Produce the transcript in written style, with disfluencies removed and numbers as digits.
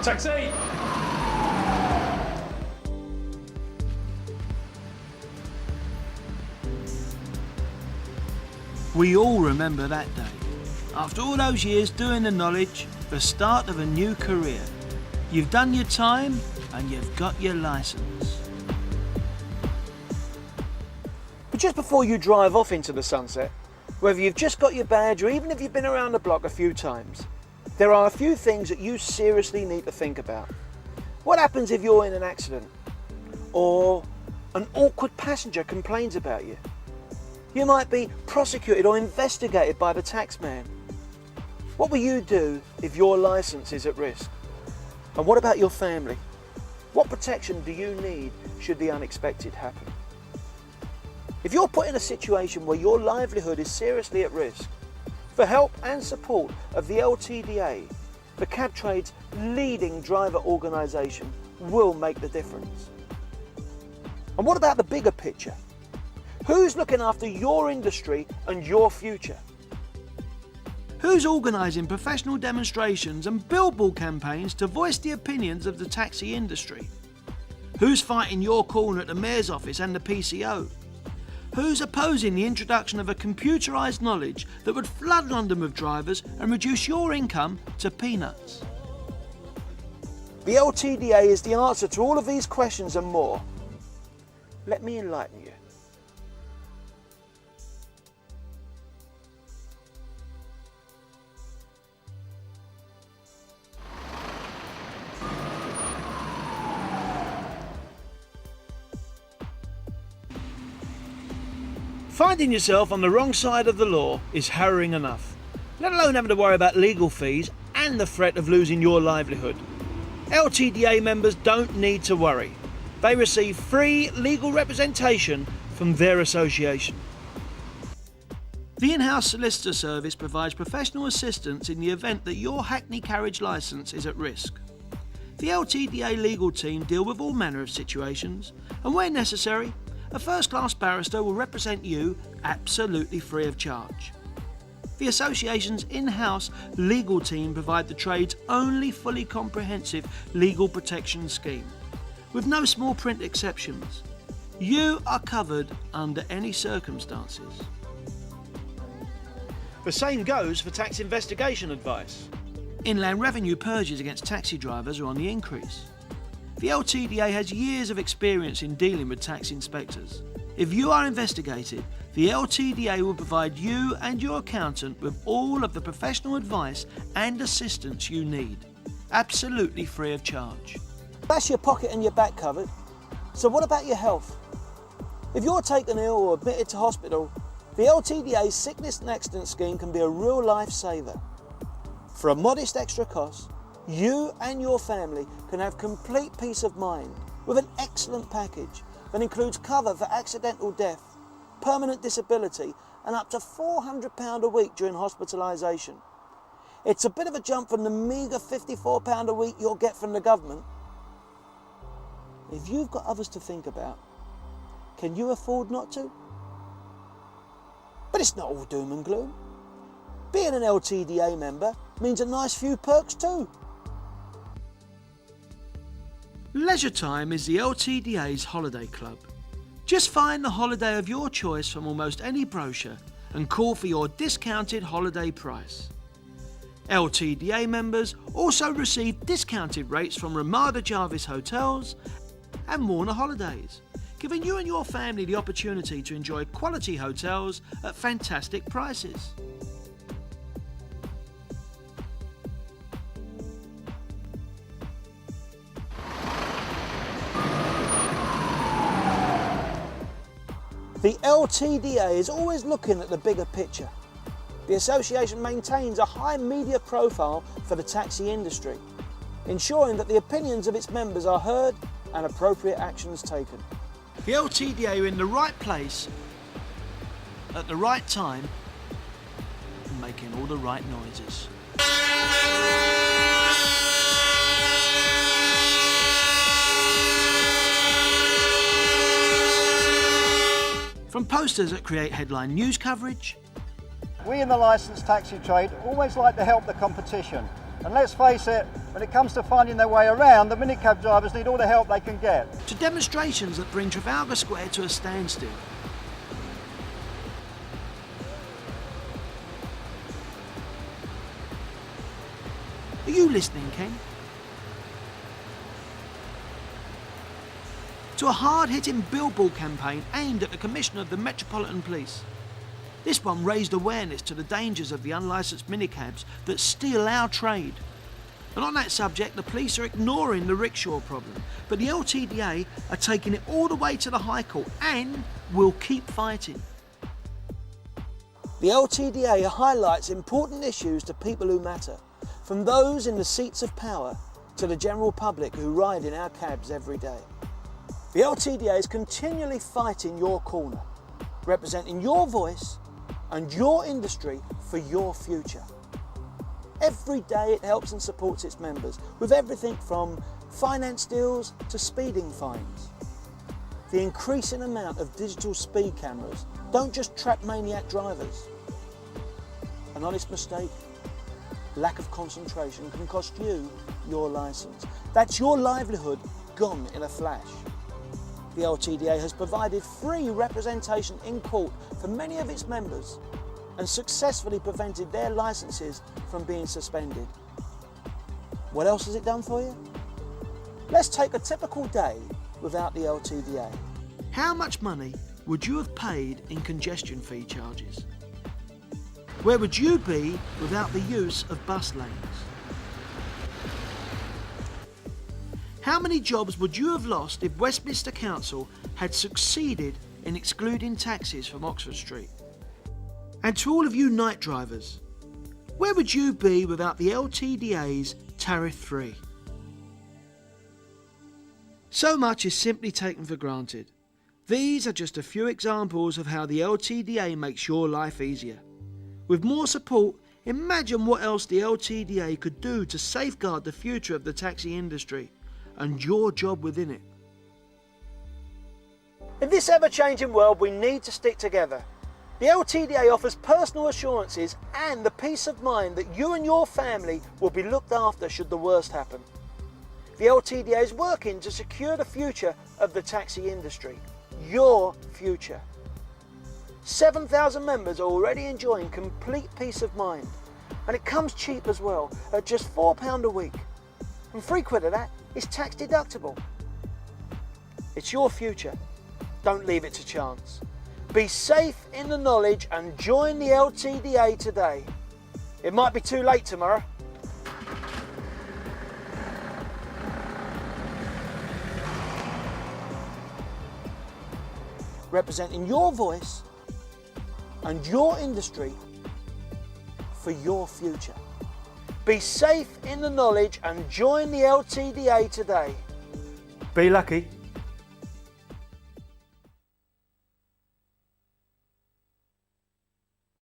Taxi! We all remember that day. After all those years doing the knowledge, the start of a new career. You've done your time and you've got your licence. But just before you drive off into the sunset, whether you've just got your badge or even if you've been around the block a few times, there are a few things that you seriously need to think about. What happens if you're in an accident? Or an awkward passenger complains about you? You might be prosecuted or investigated by the taxman. What will you do if your licence is at risk? And what about your family? What protection do you need should the unexpected happen? If you're put in a situation where your livelihood is seriously at risk, for help and support of the Ltda, the cab trade's leading driver organisation, will make the difference. And what about the bigger picture? Who's looking after your industry and your future? Who's organising professional demonstrations and billboard campaigns to voice the opinions of the taxi industry? Who's fighting your corner at the Mayor's office and the PCO? Who's opposing the introduction of a computerised knowledge that would flood London with drivers and reduce your income to peanuts? The Ltda is the answer to all of these questions and more. Let me enlighten you. Finding yourself on the wrong side of the law is harrowing enough, let alone having to worry about legal fees and the threat of losing your livelihood. Ltda members don't need to worry. They receive free legal representation from their association. The in-house solicitor service provides professional assistance in the event that your Hackney carriage licence is at risk. The Ltda legal team deal with all manner of situations, and where necessary, a first-class barrister will represent you absolutely free of charge. The association's in-house legal team provide the trade's only fully comprehensive legal protection scheme, with no small print exceptions. You are covered under any circumstances. The same goes for tax investigation advice. Inland Revenue purges against taxi drivers are on the increase. The Ltda has years of experience in dealing with tax inspectors. If you are investigated, the Ltda will provide you and your accountant with all of the professional advice and assistance you need, absolutely free of charge. That's your pocket and your back covered. So what about your health? If you're taken ill or admitted to hospital, the Ltda's sickness and accident scheme can be a real lifesaver. For a modest extra cost, you and your family can have complete peace of mind with an excellent package that includes cover for accidental death, permanent disability and up to £400 a week during hospitalisation. It's a bit of a jump from the meagre £54 a week you'll get from the government. If you've got others to think about, can you afford not to? But it's not all doom and gloom. Being an Ltda member means a nice few perks too. Leisure Time is the Ltda's holiday club. Just find the holiday of your choice from almost any brochure and call for your discounted holiday price. Ltda members also receive discounted rates from Ramada Jarvis Hotels and Warner Holidays, giving you and your family the opportunity to enjoy quality hotels at fantastic prices. The Ltda is always looking at the bigger picture. The association maintains a high media profile for the taxi industry, ensuring that the opinions of its members are heard and appropriate actions taken. The Ltda are in the right place, at the right time, and making all the right noises. From posters that create headline news coverage, we in the licensed taxi trade always like to help the competition And let's face it, when it comes to finding their way around, the minicab drivers need all the help they can get. To demonstrations that bring Trafalgar Square to a standstill. Are you listening, Ken? To a hard-hitting billboard campaign aimed at the Commissioner of the Metropolitan Police. This one raised awareness to the dangers of the unlicensed minicabs that steal our trade. And on that subject, the police are ignoring the rickshaw problem, but the Ltda are taking it all the way to the High Court and will keep fighting. The Ltda highlights important issues to people who matter, from those in the seats of power to the general public who ride in our cabs every day. The Ltda is continually fighting your corner, representing your voice and your industry for your future. Every day it helps and supports its members with everything from finance deals to speeding fines. The increasing amount of digital speed cameras don't just trap maniac drivers. An honest mistake, lack of concentration can cost you your licence. That's your livelihood gone in a flash. The Ltda has provided free representation in court for many of its members and successfully prevented their licences from being suspended. What else has it done for you? Let's take a typical day without the Ltda. How much money would you have paid in congestion fee charges? Where would you be without the use of bus lanes? How many jobs would you have lost if Westminster Council had succeeded in excluding taxis from Oxford Street? And to all of you night drivers, where would you be without the Ltda's Tariff 3? So much is simply taken for granted. These are just a few examples of how the Ltda makes your life easier. With more support, imagine what else the Ltda could do to safeguard the future of the taxi industry and your job within it. In this ever-changing world, we need to stick together. The Ltda offers personal assurances and the peace of mind that you and your family will be looked after should the worst happen. The Ltda is working to secure the future of the taxi industry, your future. 7,000 members are already enjoying complete peace of mind, and it comes cheap as well, at just £4 a week. And £3 of that is tax deductible. It's your future. Don't leave it to chance. Be safe in the knowledge and join the Ltda today. It might be too late tomorrow. Representing your voice and your industry for your future. Be safe in the knowledge and join the Ltda today. Be lucky.